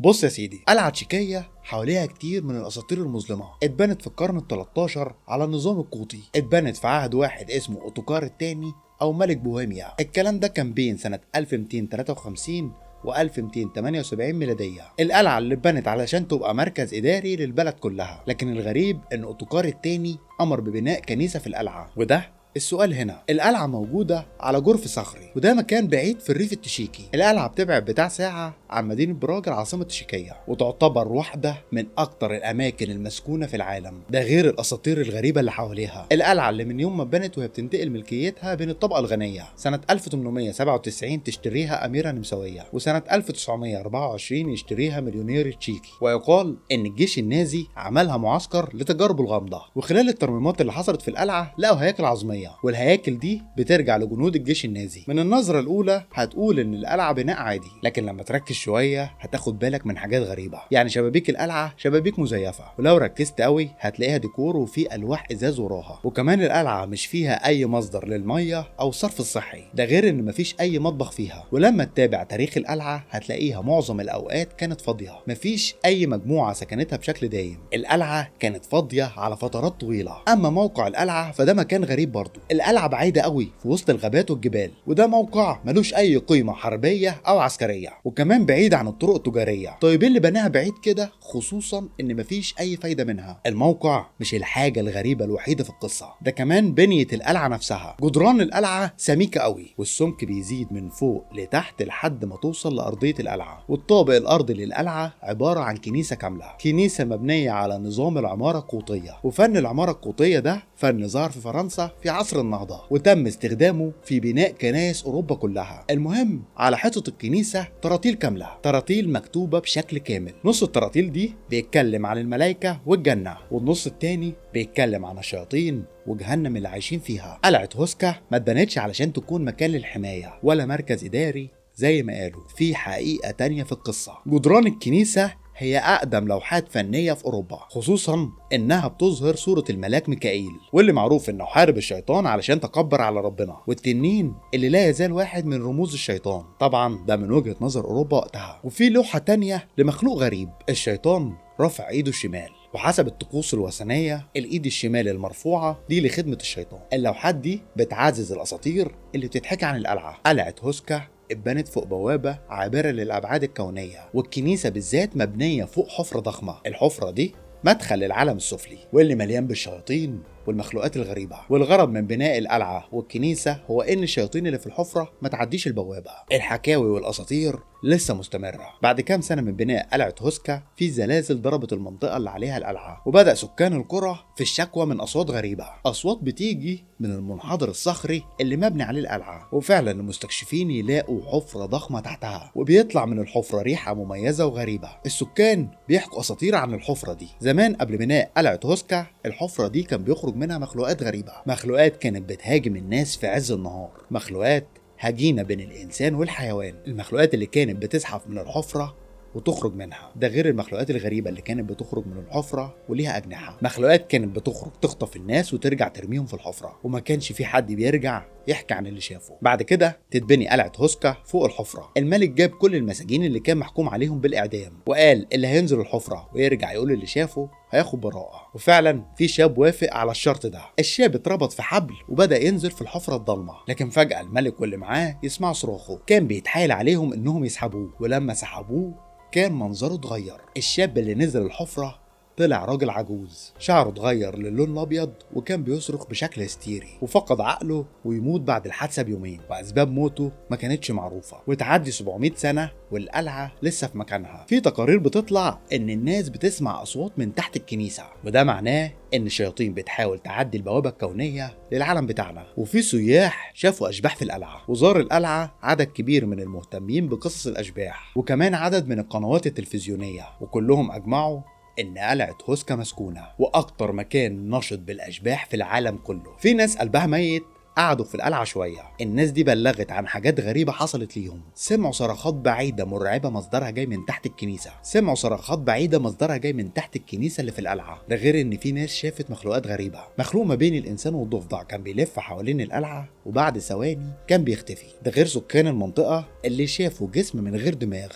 بص يا سيدي، قلعة تشيكية حواليها كتير من الاساطير المظلمه. اتبنت في القرن ال13 على النظام القوطي. اتبنت في عهد واحد اسمه اوتوكار الثاني او ملك بوهيميا. الكلام ده كان بين سنه 1253 و 1278 ميلادية. القلعة اللي اتبنت علشان تبقى مركز إداري للبلد كلها، لكن الغريب إن أوتوكار الثاني أمر ببناء كنيسة في القلعة. وده السؤال هنا، القلعة موجودة على جرف صخري، وده مكان بعيد في الريف التشيكي. القلعة بتبعد بتاع ساعة عن مدينة براغ العاصمة التشيكية، وتعتبر واحدة من أكتر الأماكن المسكونة في العالم. ده غير الأساطير الغريبة اللي حواليها. القلعة اللي من يوم ما اتبنت وهي بتنتقل ملكيتها بين الطبقة الغنية. سنة 1897 تشتريها أميرة نمساوية، وسنة 1924 يشتريها مليونير تشيكي. ويقال إن الجيش النازي عملها معسكر لتجاربه الغامضة. وخلال الترميمات اللي حصلت في القلعة لقوا هياكل عظمية، والهياكل دي بترجع لجنود الجيش النازي. من النظرة الأولى هتقول إن القلعة بناء عادي، لكن لما تركز شوية هتاخد بالك من حاجات غريبة. يعني شبابيك القلعة شبابيك مزيفة، ولو ركزت قوي هتلاقيها ديكور وفي ألواح إزاز وراها. وكمان القلعة مش فيها أي مصدر للمية أو الصرف الصحي، ده غير إن مفيش أي مطبخ فيها. ولما تتابع تاريخ القلعة هتلاقيها معظم الأوقات كانت فاضية، مفيش أي مجموعة سكنتها بشكل دايم. القلعة كانت فاضية على فترات طويلة. أما موقع القلعة فده مكان غريب برضه. القلعة بعيدة قوي في وسط الغابات والجبال، وده موقع ملوش أي قيمة حربية أو عسكرية، وكمان بعيد عن الطرق التجارية. طيب اللي بناها بعيد كده، خصوصا إن مفيش أي فايدة منها. الموقع مش الحاجة الغريبة الوحيدة في القصة، ده كمان بنية القلعة نفسها. جدران القلعة سميكة قوي، والسمك بيزيد من فوق لتحت لحد ما توصل لأرضية القلعة. والطابق الأرضي للقلعة عبارة عن كنيسة كاملة، كنيسة مبنية على نظام العمارة القوطية. وفن العمارة القوطية ده فن ظهر في فرنسا في عصر النهضة، وتم استخدامه في بناء كنائس أوروبا كلها. المهم، على حيطة الكنيسة طراطيل كاملة، طراطيل مكتوبة بشكل كامل. نص الطراطيل دي بيتكلم عن الملائكة والجنة، والنص التاني بيتكلم عن الشياطين وجهنم اللي عايشين فيها. قلعة هوسكا ما اتبنتش علشان تكون مكان للحماية ولا مركز إداري زي ما قالوا. في حقيقة تانية في القصة. جدران الكنيسة هي أقدم لوحات فنية في أوروبا، خصوصا إنها بتظهر صورة الملاك ميكائيل، واللي معروف إنه حارب الشيطان علشان تكبر على ربنا، والتنين اللي لا يزال واحد من رموز الشيطان. طبعا ده من وجهة نظر أوروبا وقتها. وفي لوحة تانية لمخلوق غريب، الشيطان رافع إيده الشمال، وحسب الطقوس الوثنية الإيد الشمال المرفوعة دي لخدمة الشيطان. اللوحات دي بتعزز الأساطير اللي بتتحكي عن القلعة. قلعة هوسكا اتبنت فوق بوابة عابرة للأبعاد الكونية، والكنيسة بالذات مبنية فوق حفرة ضخمة. الحفرة دي مدخل للعالم السفلي، واللي مليان بالشياطين والمخلوقات الغريبة. والغرض من بناء القلعة والكنيسة هو إن الشياطين اللي في الحفرة ما تعديش البوابة. الحكاوي والأساطير لسه مستمرة. بعد كام سنة من بناء قلعة هوسكا في زلازل ضربت المنطقة اللي عليها القلعة، وبدأ سكان القرى في الشكوى من أصوات غريبة، أصوات بتيجي من المنحدر الصخري اللي مبني عليه القلعة. وفعلا المستكشفين يلاقوا حفرة ضخمة تحتها، وبيطلع من الحفرة ريحة مميزة وغريبة. السكان بيحكوا أساطير عن الحفرة دي. زمان قبل بناء قلعة هوسكا الحفرة دي كان بيخرج منها مخلوقات غريبة، مخلوقات كانت بتهاجم الناس في عز النهار، مخلوقات هجينة بين الإنسان والحيوان. المخلوقات اللي كانت بتزحف من الحفرة وتخرج منها، ده غير المخلوقات الغريبة اللي كانت بتخرج من الحفرة وليها أجنحة. مخلوقات كانت بتخرج تخطف الناس وترجع ترميهم في الحفرة، وما كانش في حد بيرجع يحكي عن اللي شافه. بعد كده تتبني قلعة هوسكا فوق الحفرة. الملك جاب كل المساجين اللي كان محكوم عليهم بالإعدام، وقال اللي هينزل الحفرة ويرجع يقول اللي شافه هياخد براءة. وفعلا في شاب وافق على الشرط ده. الشاب اتربط في حبل وبدأ ينزل في الحفرة الضلمة، لكن فجأة الملك واللي معاه يسمعوا صراخه. كان بيتحايل عليهم انهم يسحبوه، ولما سحبوه كان منظره اتغير. الشاب اللي نزل الحفرة طلع راجل عجوز، شعره اتغير للون الابيض، وكان بيصرخ بشكل هستيري، وفقد عقله ويموت بعد الحادثه بيومين. واسباب موته ما كانتش معروفه، وتعدي 700 سنه والقلعه لسه في مكانها. في تقارير بتطلع ان الناس بتسمع اصوات من تحت الكنيسه، وده معناه ان الشياطين بتحاول تعدي البوابه الكونيه للعالم بتاعنا. وفي سياح شافوا اشباح في القلعه، وزار القلعه عدد كبير من المهتمين بقصص الاشباح، وكمان عدد من القنوات التلفزيونيه، وكلهم اجمعوا إن قلعة هوسكا مسكونة وأكتر مكان نشط بالأشباح في العالم كله. في ناس قلبها ميت قعدوا في القلعة شوية. الناس دي بلغت عن حاجات غريبة حصلت ليهم. سمعوا صرخات بعيدة مرعبة مصدرها جاي من تحت الكنيسة. اللي في القلعة. ده غير ان في ناس شافت مخلوقات غريبة. مخلوق ما بين الانسان والضفدع كان بيلف حوالين القلعة وبعد ثواني كان بيختفي. ده غير سكان المنطقة اللي شافوا جسم من غير دماغ.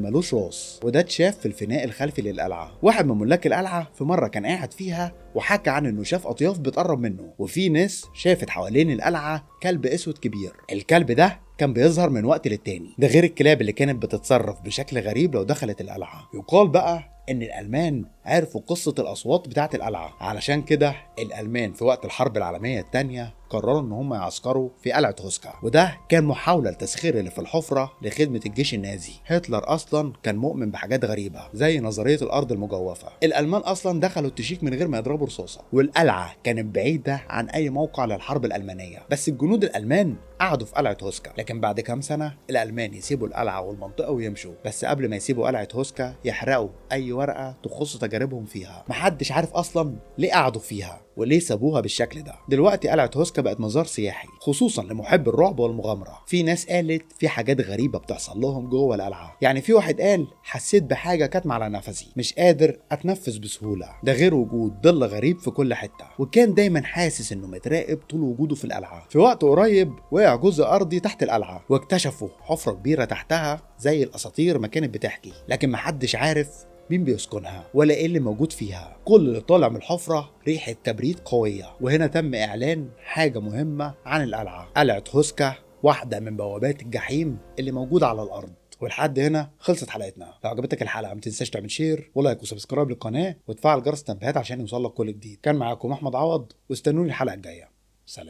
ملوش راس. وده اتشاف في الفناء الخلفي للقلعة. واحد من ملاك القلعة في مرة كان قاعد فيها وحكى عن انه شاف اطياف بتقرب منه. وفي ناس شافت حوالين القلعة كلب اسود كبير. الكلب ده كان بيظهر من وقت للتاني. ده غير الكلاب اللي كانت بتتصرف بشكل غريب لو دخلت القلعة. يقال بقى ان الالمان عرفوا قصة الاصوات بتاعة القلعة. علشان كده الالمان في وقت الحرب العالمية التانية قرروا ان هم يعسكروا في قلعة هوسكا. وده كان محاولة لتسخير اللي في الحفرة لخدمة الجيش النازي. هتلر اصلا كان مؤمن بحاجات غريبة زي نظرية الارض المجوفة. الالمان اصلا دخلوا التشيك من غير ما يضربوا رصاصة. والقلعة كانت بعيدة عن اي موقع للحرب الالمانية. بس الجنود الالمان قعدوا في قلعة هوسكا. لكن بعد كام سنة الالمان يسيبوا القلعة والمنطقة ويمشوا. بس قبل ما يسيبوا قلعة هوسكا يحرقوا اي ورقة تخص تجاربهم فيها. محدش عارف اصلا ليه قعدوا فيها وليه سابوها بالشكل ده. دلوقتي قلعة هوسكا بقت مزار سياحي خصوصا لمحب الرعب والمغامرة. في ناس قالت في حاجات غريبة بتحصل لهم جوه القلعة. يعني في واحد قال حسيت بحاجة كاتمة على نفسي، مش قادر اتنفس بسهولة. ده غير وجود ظل غريب في كل حتة. وكان دايما حاسس انه متراقب طول وجوده في القلعة. في وقت قريب وقع جزء ارضي تحت القلعة واكتشفوا حفرة كبيرة تحتها زي الاساطير ما كانت بتحكي. لكن محدش عارف مين بيسكنها ولا ايه اللي موجود فيها. كل اللي طالع من الحفرة ريحة كبريت قوية. وهنا تم اعلان حاجة مهمة عن القلعة. قلعة هوسكا واحدة من بوابات الجحيم اللي موجودة على الارض. ولحد هنا خلصت حلقتنا. لو عجبتك الحلقة ما تنساش تعمل شير ولايك وسبسكرايب للقناة وتفعل جرس التنبيهات عشان يوصلك كل جديد. كان معاكم احمد عوض واستنوني الحلقة الجاية. سلام.